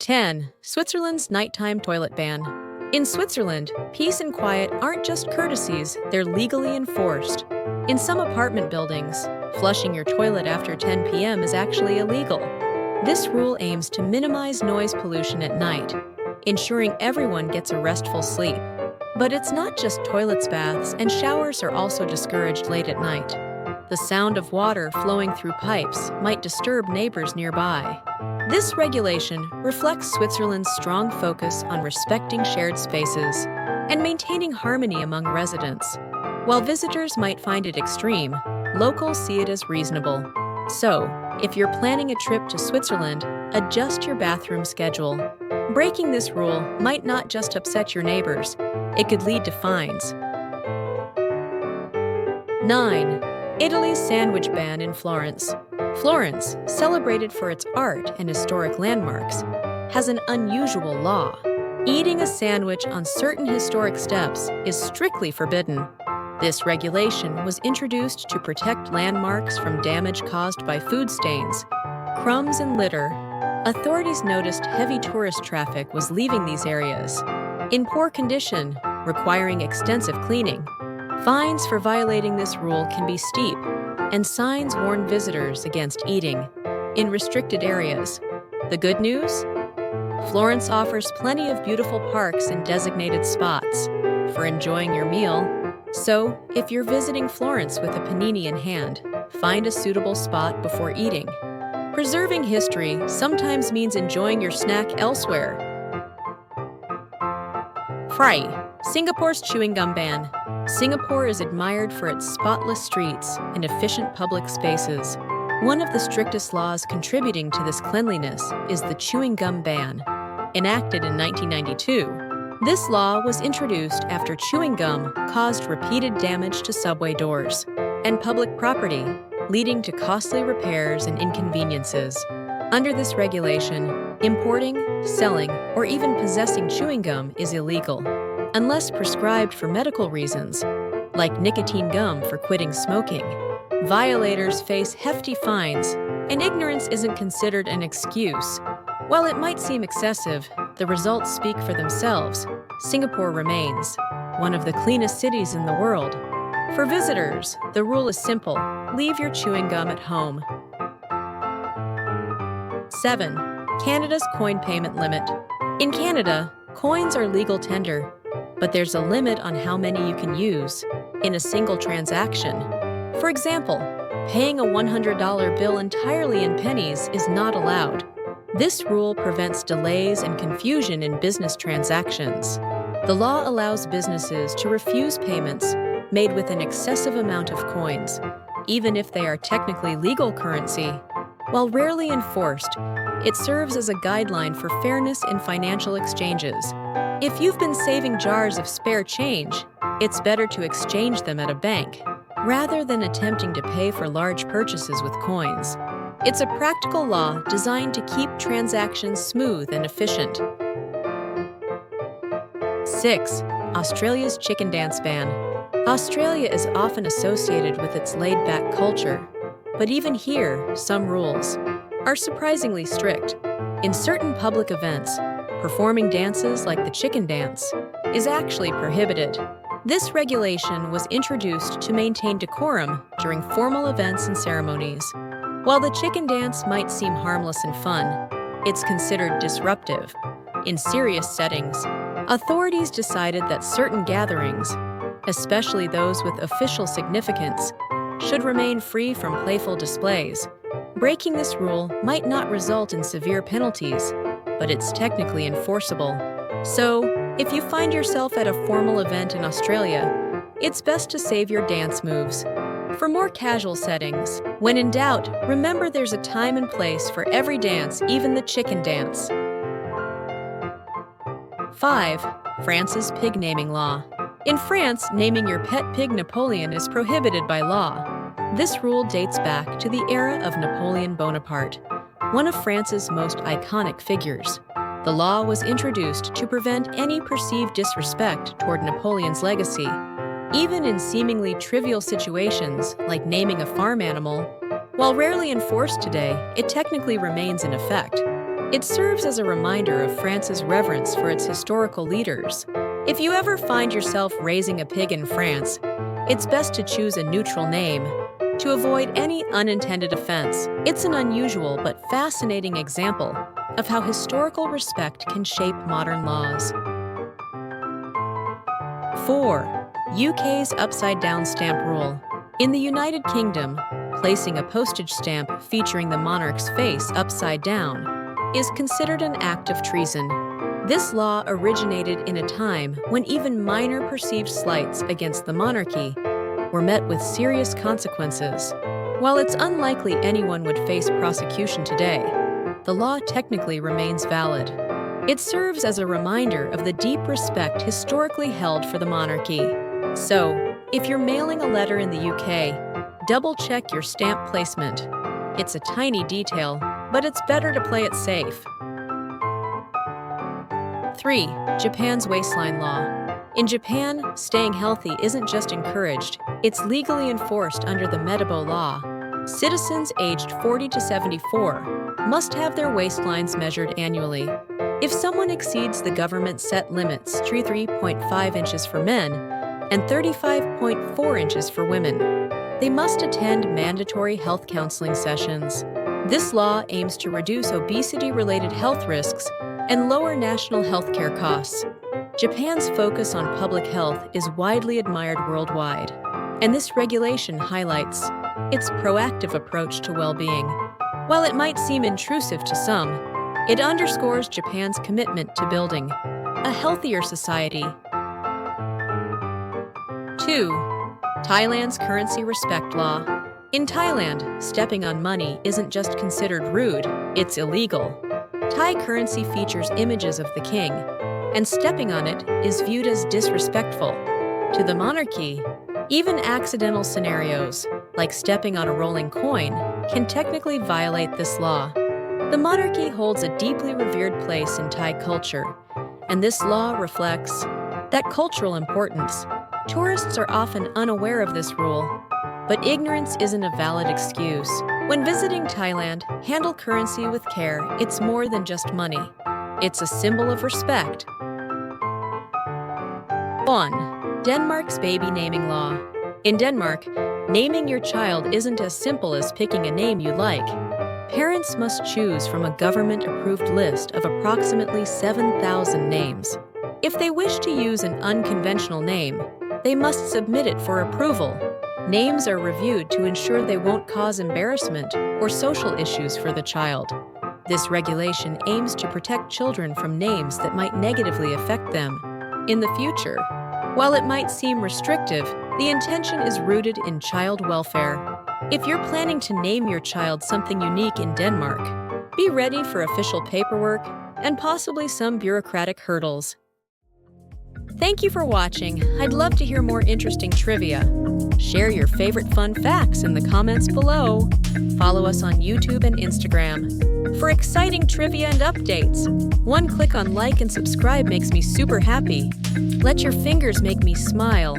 10. Switzerland's nighttime toilet ban. In Switzerland, peace and quiet aren't just courtesies, they're legally enforced. In some apartment buildings, flushing your toilet after 10 p.m. is actually illegal. This rule aims to minimize noise pollution at night, ensuring everyone gets a restful sleep. But it's not just toilets, baths, and showers are also discouraged late at night. The sound of water flowing through pipes might disturb neighbors nearby. This regulation reflects Switzerland's strong focus on respecting shared spaces and maintaining harmony among residents. While visitors might find it extreme, locals see it as reasonable. So, if you're planning a trip to Switzerland, adjust your bathroom schedule. Breaking this rule might not just upset your neighbors, it could lead to fines. 9. Italy's sandwich ban in Florence. Florence, celebrated for its art and historic landmarks, has an unusual law. Eating a sandwich on certain historic steps is strictly forbidden. This regulation was introduced to protect landmarks from damage caused by food stains, crumbs, and litter. Authorities noticed heavy tourist traffic was leaving these areas in poor condition, requiring extensive cleaning. Fines for violating this rule can be steep, and signs warn visitors against eating in restricted areas. The good news? Florence offers plenty of beautiful parks and designated spots for enjoying your meal. So, if you're visiting Florence with a panini in hand, find a suitable spot before eating. Preserving history sometimes means enjoying your snack elsewhere. 3. Singapore's chewing gum ban. Singapore is admired for its spotless streets and efficient public spaces. One of the strictest laws contributing to this cleanliness is the chewing gum ban. Enacted in 1992, this law was introduced after chewing gum caused repeated damage to subway doors and public property, leading to costly repairs and inconveniences. Under this regulation, importing, selling, or even possessing chewing gum is illegal, unless prescribed for medical reasons, like nicotine gum for quitting smoking. Violators face hefty fines, and ignorance isn't considered an excuse. While it might seem excessive, the results speak for themselves. Singapore remains one of the cleanest cities in the world. For visitors, the rule is simple: leave your chewing gum at home. 7. Canada's coin payment limit. In Canada, coins are legal tender, but there's a limit on how many you can use in a single transaction. For example, paying a $100 bill entirely in pennies is not allowed. This rule prevents delays and confusion in business transactions. The law allows businesses to refuse payments made with an excessive amount of coins, even if they are technically legal currency. While rarely enforced, it serves as a guideline for fairness in financial exchanges. If you've been saving jars of spare change, it's better to exchange them at a bank, rather than attempting to pay for large purchases with coins. It's a practical law designed to keep transactions smooth and efficient. 6. Australia's chicken dance ban. Australia is often associated with its laid-back culture, but even here, some rules are surprisingly strict. In certain public events, performing dances like the chicken dance is actually prohibited. This regulation was introduced to maintain decorum during formal events and ceremonies. While the chicken dance might seem harmless and fun, it's considered disruptive. In serious settings, authorities decided that certain gatherings, especially those with official significance, should remain free from playful displays. Breaking this rule might not result in severe penalties, but it's technically enforceable. So, if you find yourself at a formal event in Australia, it's best to save your dance moves for more casual settings. When in doubt, remember there's a time and place for every dance, even the chicken dance. 5. France's pig naming law. In France, naming your pet pig Napoleon is prohibited by law. This rule dates back to the era of Napoleon Bonaparte, one of France's most iconic figures. The law was introduced to prevent any perceived disrespect toward Napoleon's legacy. Even in seemingly trivial situations, like naming a farm animal, while rarely enforced today, it technically remains in effect. It serves as a reminder of France's reverence for its historical leaders. If you ever find yourself raising a pig in France, it's best to choose a neutral name to avoid any unintended offense. It's an unusual but fascinating example of how historical respect can shape modern laws. 4. UK's upside-down stamp rule. In the United Kingdom, placing a postage stamp featuring the monarch's face upside down is considered an act of treason. This law originated in a time when even minor perceived slights against the monarchy were met with serious consequences. While it's unlikely anyone would face prosecution today, the law technically remains valid. It serves as a reminder of the deep respect historically held for the monarchy. So, if you're mailing a letter in the UK, double-check your stamp placement. It's a tiny detail, but it's better to play it safe. 3. Japan's waistline law. In Japan, staying healthy isn't just encouraged, it's legally enforced under the Medabo law. Citizens aged 40 to 74 must have their waistlines measured annually. If someone exceeds the government set limits, 33.5 inches for men and 35.4 inches for women, they must attend mandatory health counseling sessions. This law aims to reduce obesity-related health risks and lower national healthcare costs. Japan's focus on public health is widely admired worldwide, and this regulation highlights its proactive approach to well-being. While it might seem intrusive to some, it underscores Japan's commitment to building a healthier society. 2. Thailand's currency respect law. In Thailand, stepping on money isn't just considered rude, it's illegal. Thai currency features images of the king, and stepping on it is viewed as disrespectful. To the monarchy, even accidental scenarios, like stepping on a rolling coin, can technically violate this law. The monarchy holds a deeply revered place in Thai culture, and this law reflects that cultural importance. Tourists are often unaware of this rule, but ignorance isn't a valid excuse. When visiting Thailand, handle currency with care. It's more than just money. It's a symbol of respect. 1. Denmark's baby naming law. In Denmark, naming your child isn't as simple as picking a name you like. Parents must choose from a government-approved list of approximately 7,000 names. If they wish to use an unconventional name, they must submit it for approval. Names are reviewed to ensure they won't cause embarrassment or social issues for the child. This regulation aims to protect children from names that might negatively affect them in the future. While it might seem restrictive, the intention is rooted in child welfare. If you're planning to name your child something unique in Denmark, be ready for official paperwork and possibly some bureaucratic hurdles. Thank you for watching. I'd love to hear more interesting trivia. Share your favorite fun facts in the comments below. Follow us on YouTube and Instagram for exciting trivia and updates. One click on like and subscribe makes me super happy. Let your fingers make me smile